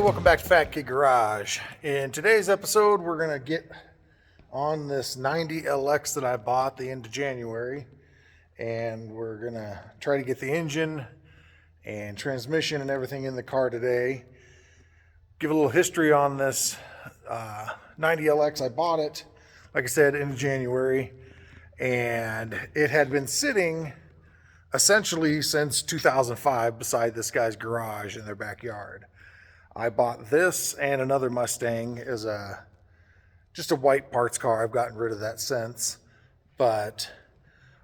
welcome back to Fat Kid Garage. In today's episode, we're going to get on this 90 LX that I bought the end of January, and we're going to try to get the engine and transmission and everything in the car today. Give a little history on this 90 LX. I bought it, like I said, in January, and it had been sitting essentially since 2005 beside this guy's garage in their backyard. I bought this and another Mustang as just a white parts car. I've gotten rid of that since, but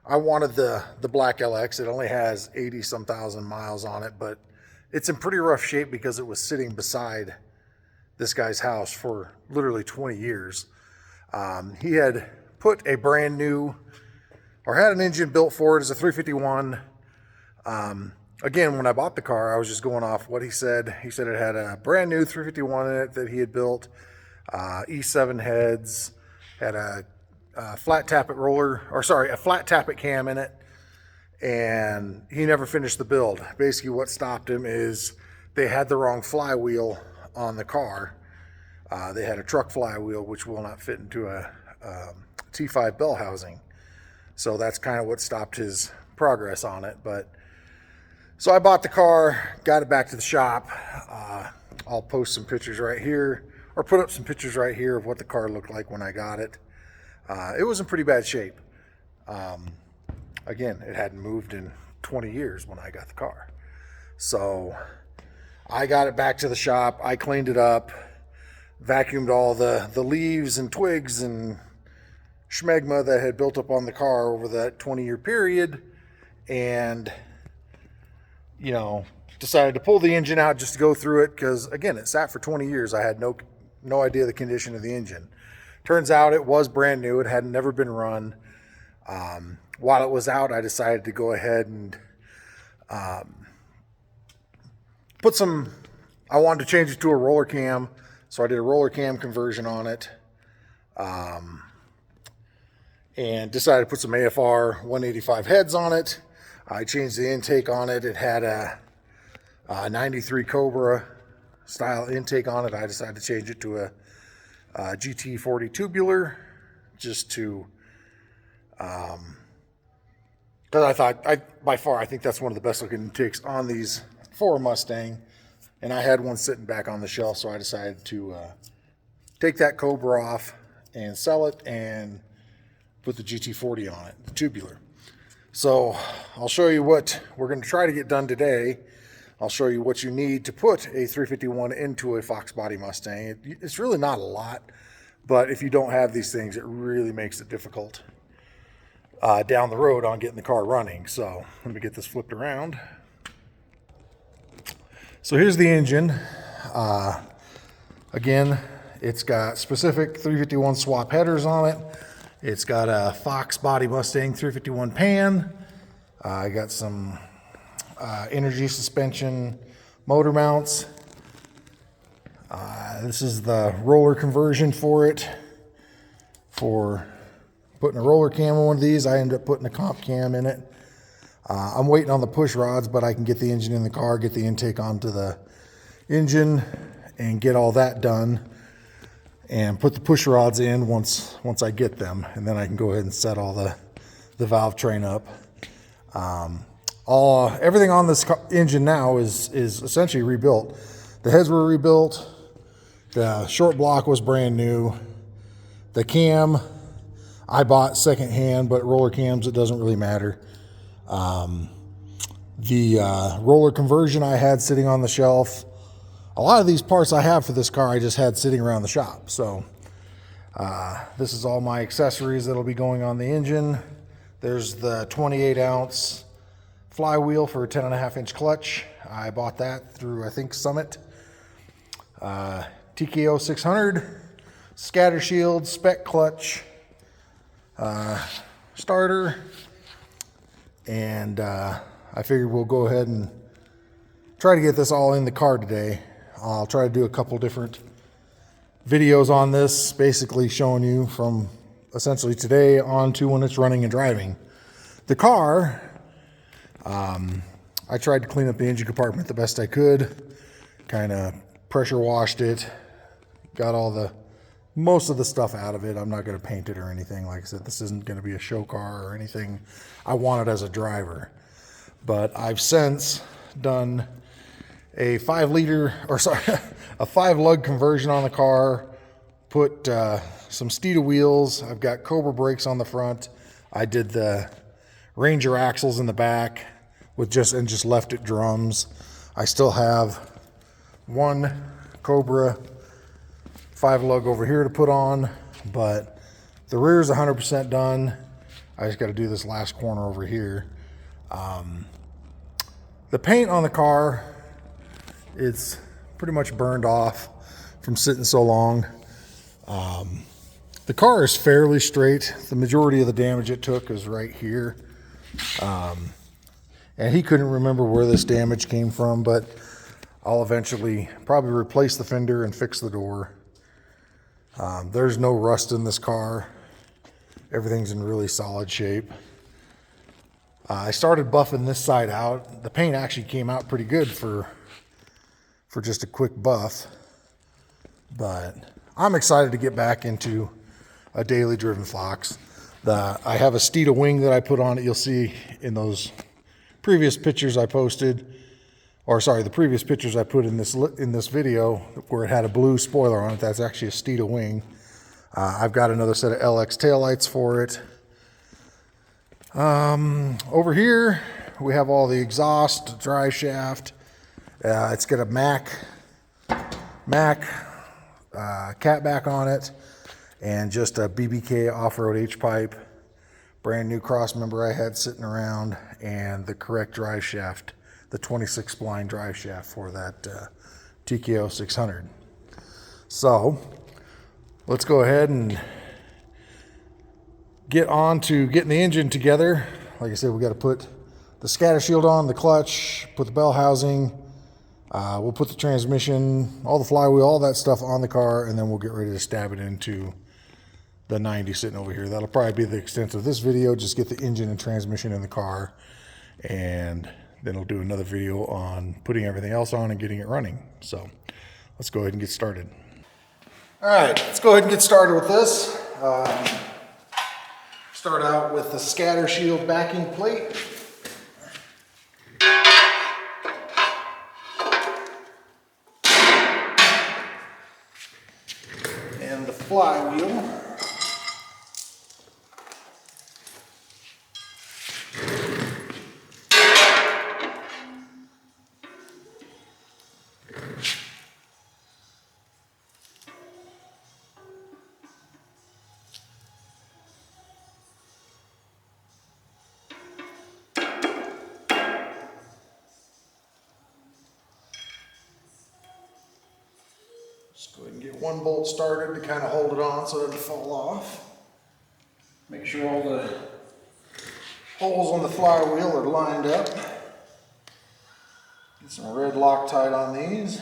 I wanted the black LX. It only has 80 some thousand miles on it, but it's in pretty rough shape because it was sitting beside this guy's house for literally 20 years. He had put a brand new, or had an engine built for it as a 351. Again, when I bought the car, I was just going off what he said. He said it had a brand new 351 in it that he had built, E7 heads, had a flat tappet cam in it, and he never finished the build. Basically, what stopped him is they had the wrong flywheel on the car. They had a truck flywheel, which will not fit into a T5 bell housing. So that's kind of what stopped his progress on it. So I bought the car, got it back to the shop. I'll post some pictures right here, or put up some pictures right here of what the car looked like when I got it. It was in pretty bad shape. Again, it hadn't moved in 20 years when I got the car. So I got it back to the shop. I cleaned it up, vacuumed all the leaves and twigs and schmegma that had built up on the car over that 20-year period, and decided to pull the engine out just to go through it because, again, it sat for 20 years. I had no idea the condition of the engine. Turns out it was brand new. It had never been run. While it was out, I decided to go ahead and I wanted to change it to a roller cam, so I did a roller cam conversion on it. And decided to put some AFR 185 heads on it. I changed the intake on it. It had a 93 Cobra style intake on it. I decided to change it to a GT40 tubular, just to, because I think that's one of the best looking intakes on these for a Mustang. And I had one sitting back on the shelf, so I decided to take that Cobra off and sell it and put the GT40 on it, the tubular. So I'll show you what we're going to try to get done today. I'll show you what you need to put a 351 into a Fox body Mustang. It's really not a lot, but if you don't have these things, it really makes it difficult down the road on getting the car running. So let me get this flipped around. So here's the engine. Again, it's got specific 351 swap headers on it. It's got a Fox body Mustang 351 pan. I got some energy suspension motor mounts. This is the roller conversion for it. For putting a roller cam on one of these, I ended up putting a comp cam in it. I'm waiting on the push rods, but I can get the engine in the car, get the intake onto the engine, and get all that done. And put the push rods in once I get them, and then I can go ahead and set all the valve train up. Everything on this engine now is essentially rebuilt. The heads were rebuilt. The short block was brand new. The cam I bought secondhand, but roller cams, it doesn't really matter. The roller conversion I had sitting on the shelf. A lot of these parts I have for this car I just had sitting around the shop. So this is all my accessories that'll be going on the engine. There's the 28 ounce flywheel for a 10.5 inch clutch. I bought that through, I think, Summit. TKO 600, scatter shield, spec clutch, starter, and I figured we'll go ahead and try to get this all in the car today. I'll try to do a couple different videos on this, basically showing you from essentially today on to when it's running and driving. The car, I tried to clean up the engine compartment the best I could, kind of pressure washed it, got most of the stuff out of it. I'm not going to paint it or anything. Like I said, this isn't going to be a show car or anything. I want it as a driver. But I've since done a 5 lug conversion on the car, put some Steeda wheels. I've got Cobra brakes on the front. I did the Ranger axles in the back with just left it drums. I still have one Cobra 5 lug over here to put on, but the rear is 100% done. I just got to do this last corner over here. The paint on the car, it's pretty much burned off from sitting so long. The car is fairly straight. The majority of the damage it took is right here. And he couldn't remember where this damage came from, but I'll eventually probably replace the fender and fix the door. There's no rust in this car. Everything's in really solid shape. I started buffing this side out. The paint actually came out pretty good for just a quick buff. But I'm excited to get back into a daily driven Fox. I have a Steeda wing that I put on it. You'll see in those previous pictures I posted, or sorry, the previous pictures I put in this video where it had a blue spoiler on it. That's actually a Steeda wing. I've got another set of LX taillights for it. Over here we have all the exhaust, drive shaft. It's got a Mac catback on it, and just a BBK off-road H-pipe, brand new cross member I had sitting around, and the correct drive shaft, the 26 spline drive shaft for that TKO 600. So let's go ahead and get on to getting the engine together. Like I said, we got to put the scatter shield on, the clutch, put the bell housing. We'll put the transmission, all the flywheel, all that stuff on the car, and then we'll get ready to stab it into the 90 sitting over here. That'll probably be the extent of this video. Just get the engine and transmission in the car, and then we'll do another video on putting everything else on and getting it running. So let's go ahead and get started. All right, let's go ahead and get started with this. Start out with the scatter shield backing plate. And the flywheel. Just go ahead and get one bolt started to kind of hold it on so it doesn't fall off. Make sure all the holes on the flywheel are lined up. Get some red Loctite on these.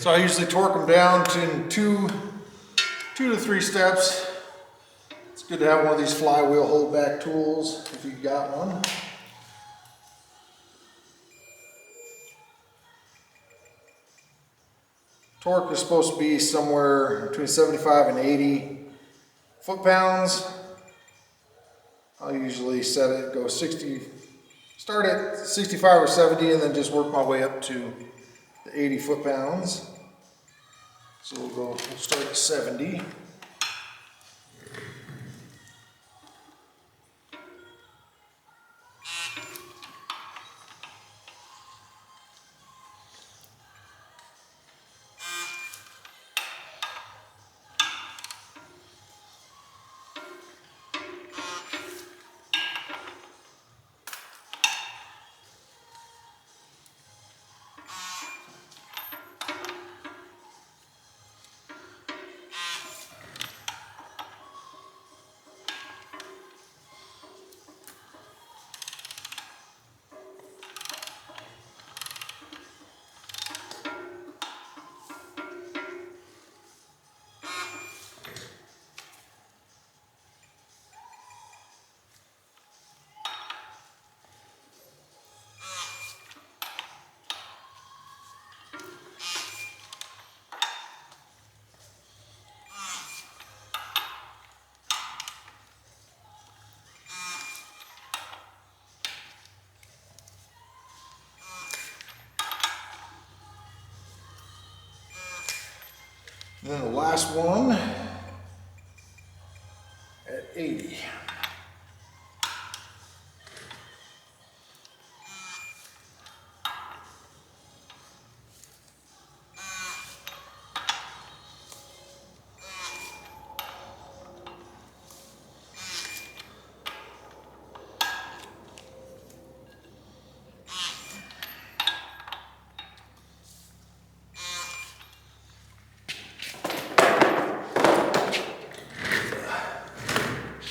So I usually torque them down to two to three steps. It's good to have one of these flywheel hold back tools if you've got one. Torque is supposed to be somewhere between 75 and 80 foot-pounds. I'll usually set it, go 60, start at 65 or 70 and then just work my way up to the 80 foot-pounds. So we'll start at 70. And then the last one at 80.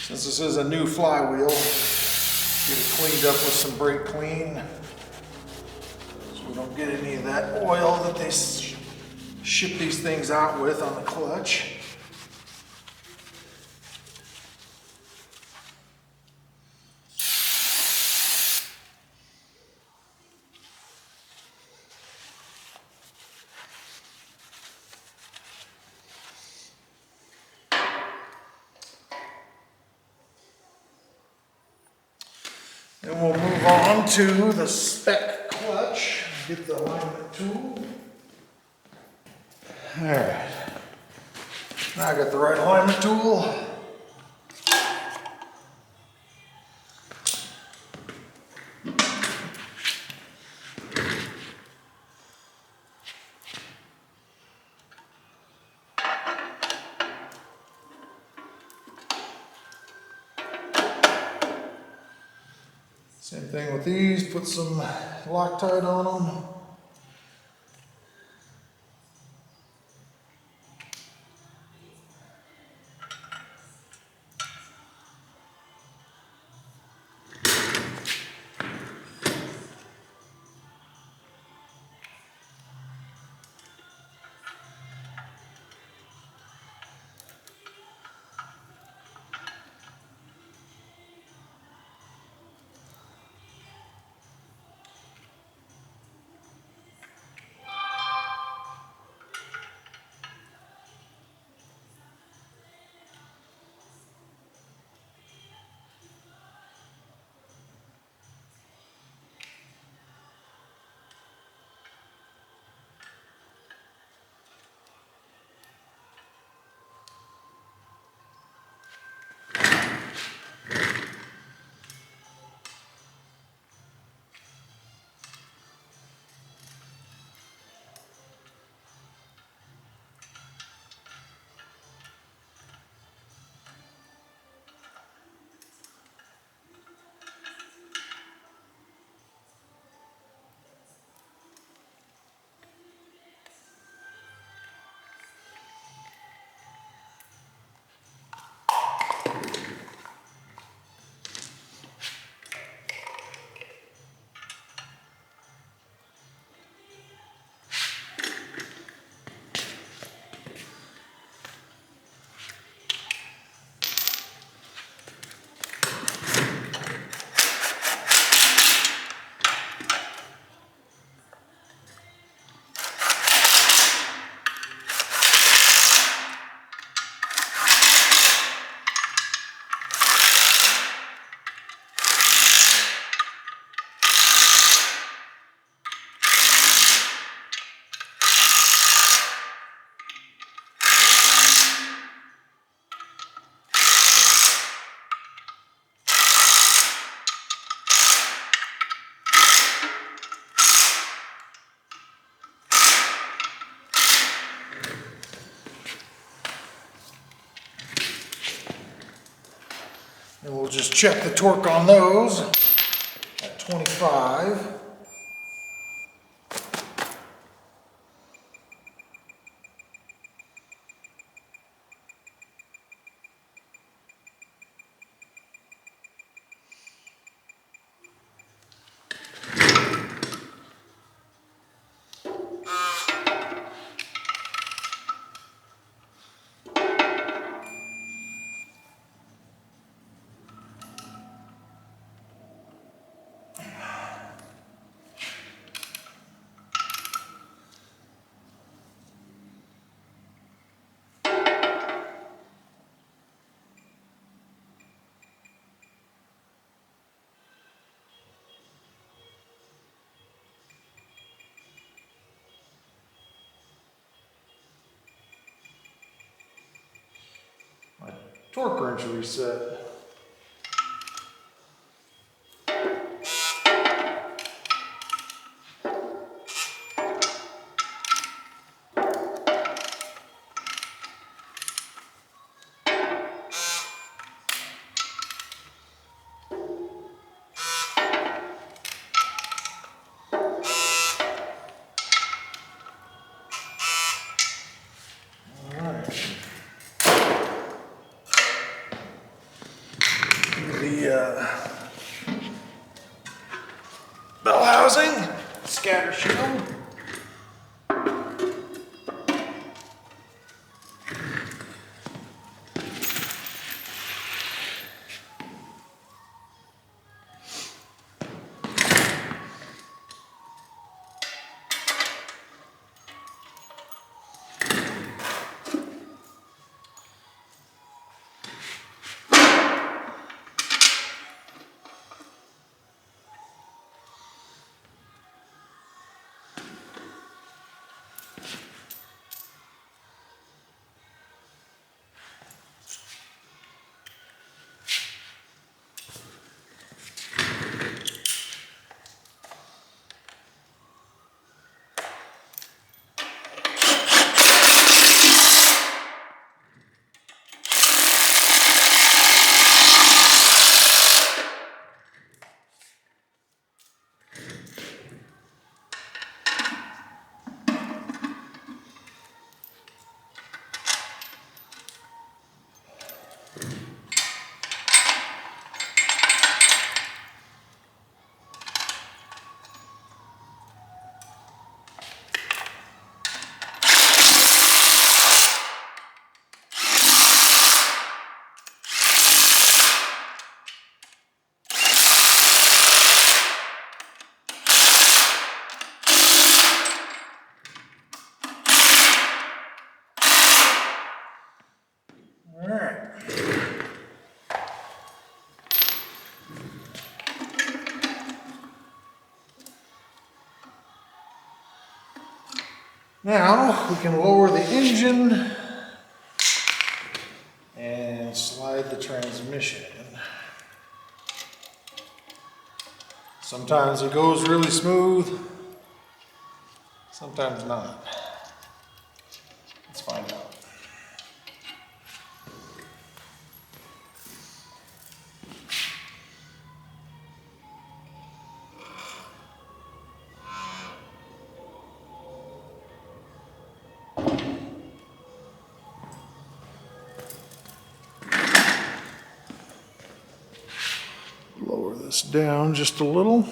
Since this is a new flywheel, get it cleaned up with some brake clean so we don't get any of that oil that they ship these things out with on the clutch. Then we'll move on to the spec clutch. Get the alignment tool. All right. Now I got the right alignment tool. Same thing with these, put some Loctite on them. And we'll just check the torque on those at 25. My torque wrench reset. The bell housing, scatter shield. Now we can lower the engine and slide the transmission in. Sometimes it goes really smooth, sometimes not. Let's find out. Lower this down just a little.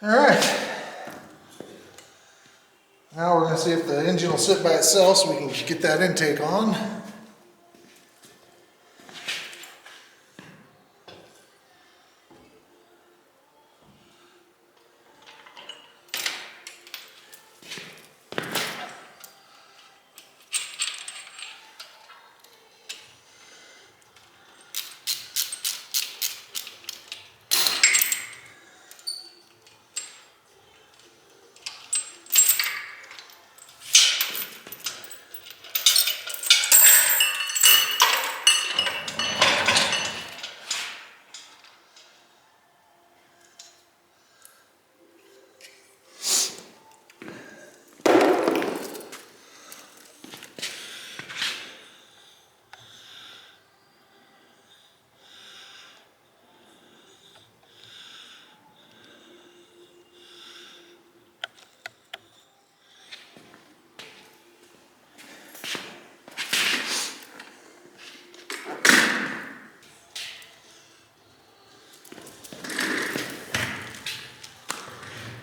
All right. Now we're going to see if the engine will sit by itself so we can get that intake on.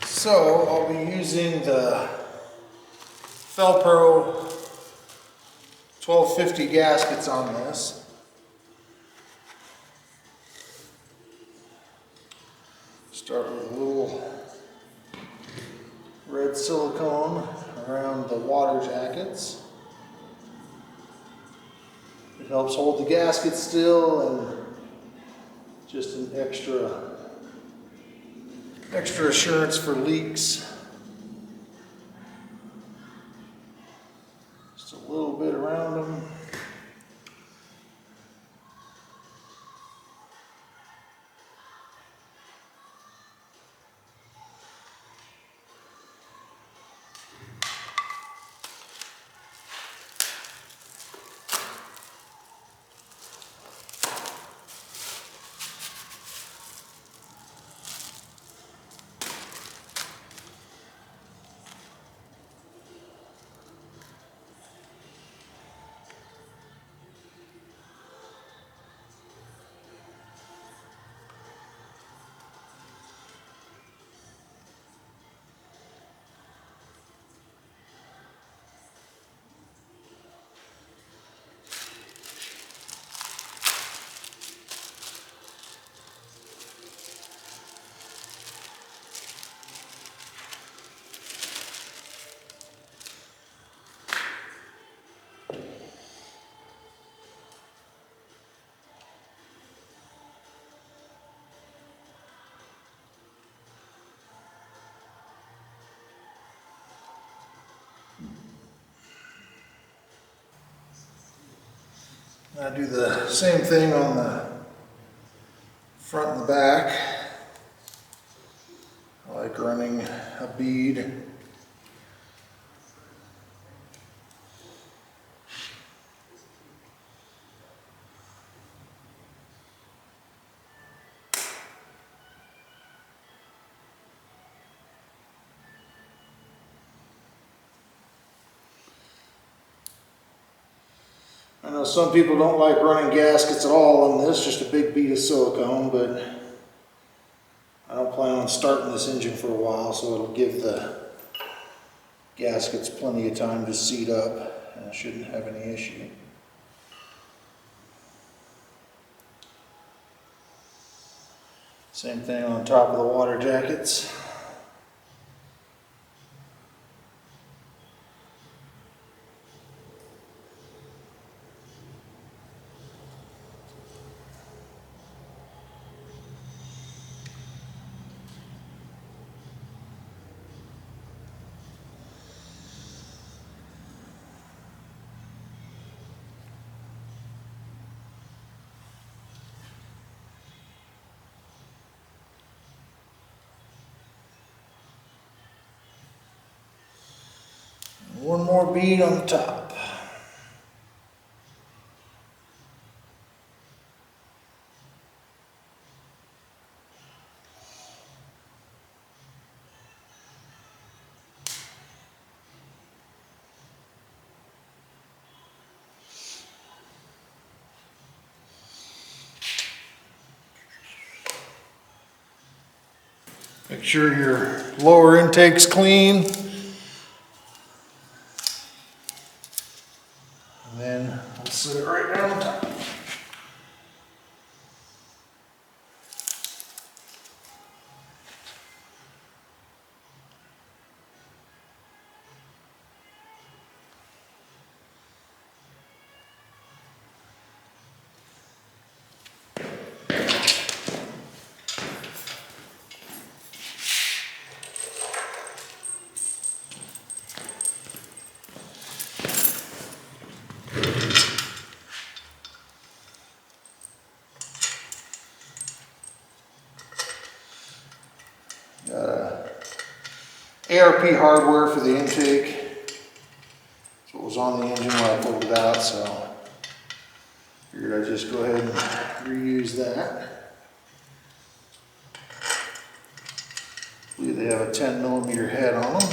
So I'll be using the Felpro 1250 gaskets on this. Start with a little red silicone around the water jackets. It helps hold the gasket still and just an extra assurance for leaks. Just a little bit around them. I do the same thing on the front and the back. I like running a bead. I know some people don't like running gaskets at all on this, just a big bead of silicone, but I don't plan on starting this engine for a while, so it'll give the gaskets plenty of time to seat up, and I shouldn't have any issue. Same thing on top of the water jackets. One more bead on the top. Make sure your lower intake's clean. And then we'll set it right down on top. ARP hardware for the intake. That's what was on the engine when I pulled it out, so figured I'd just go ahead and reuse that. I believe they have a 10mm head on them.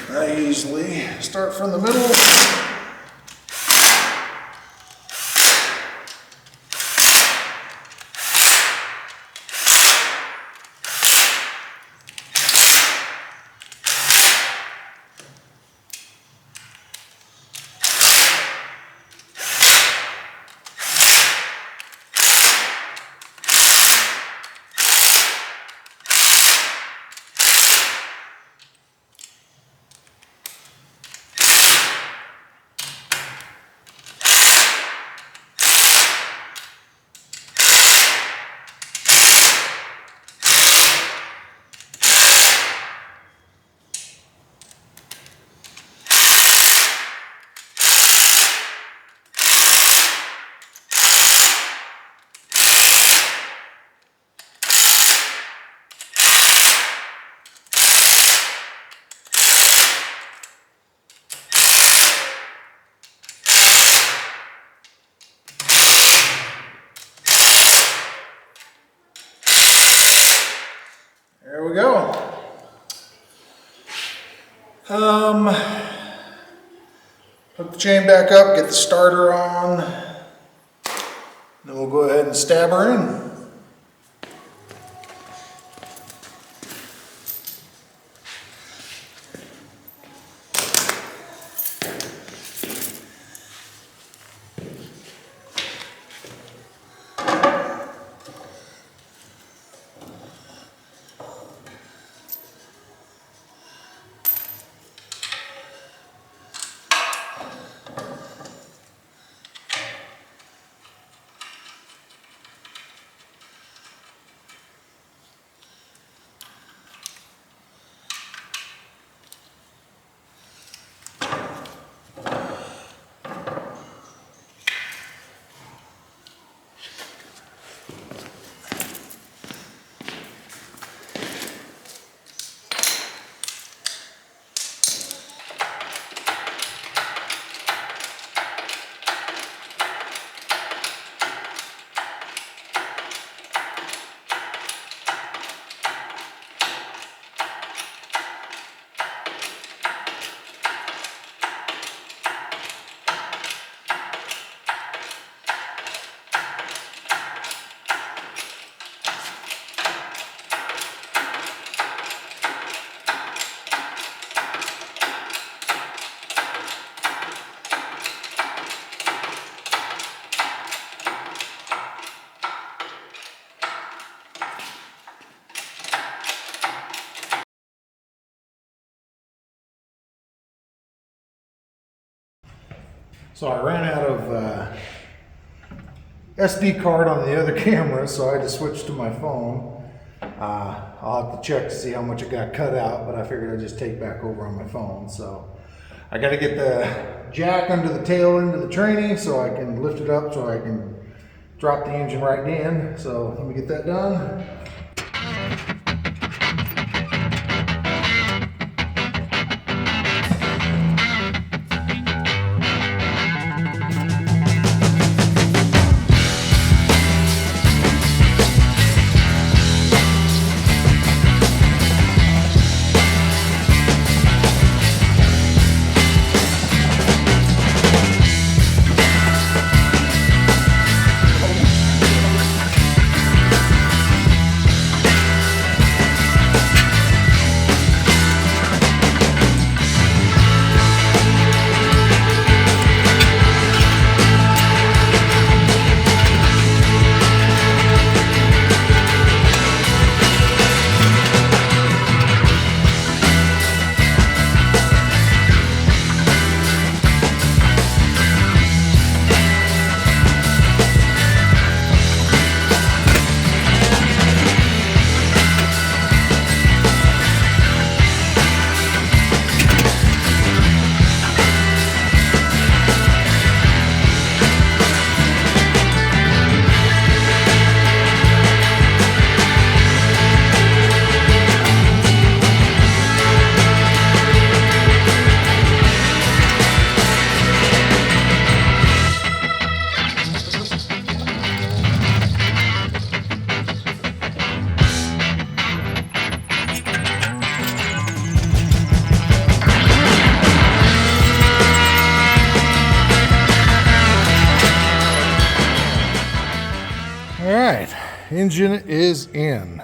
I usually start from the middle. There we go. Hook the chain back up, get the starter on, then we'll go ahead and stab her in. So I ran out of SD card on the other camera, so I had to switch to my phone. I'll have to check to see how much it got cut out, but I figured I'd just take back over on my phone. So I got to get the jack under the tail end of the tranny so I can lift it up so I can drop the engine right in. So let me get that done. engine is in.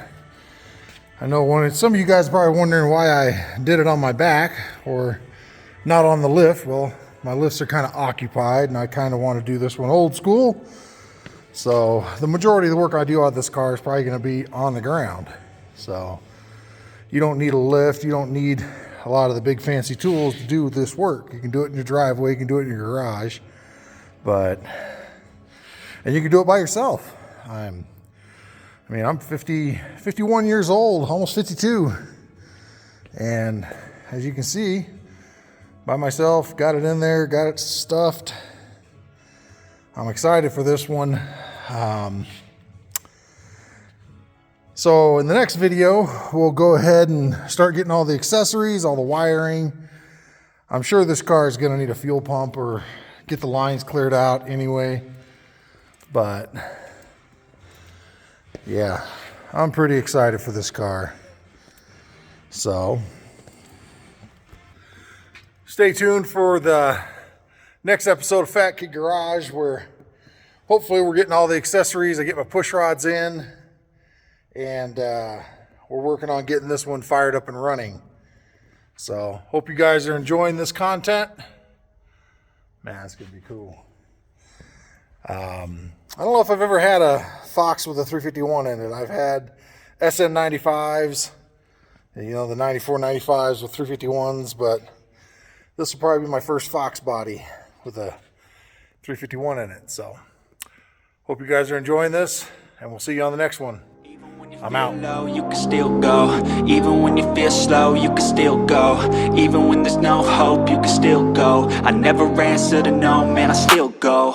I know some of you guys are probably wondering why I did it on my back or not on the lift. Well, my lifts are kind of occupied and I kind of want to do this one old school. So the majority of the work I do on this car is probably going to be on the ground. So you don't need a lift. You don't need a lot of the big fancy tools to do this work. You can do it in your driveway. You can do it in your garage. And you can do it by yourself. I'm 51 years old, almost 52. And as you can see, by myself, got it in there, got it stuffed. I'm excited for this one. So in the next video, we'll go ahead and start getting all the accessories, all the wiring. I'm sure this car is gonna need a fuel pump or get the lines cleared out anyway. But yeah, I'm pretty excited for this car. So stay tuned for the next episode of Fat Kid Garage, where hopefully we're getting all the accessories. I get my push rods in, and we're working on getting this one fired up and running. So hope you guys are enjoying this content. Man, it's gonna be cool. I don't know if I've ever had a Fox with a 351 in it. I've had SN95s, you know, the 94, 95s with 351s, but this will probably be my first Fox body with a 351 in it. So hope you guys are enjoying this, and we'll see you on the next one. I'm out. Low, you can still go. Even when you feel slow, you can still go. Even when there's no hope, you can still go. I never answer to no, man, I still go.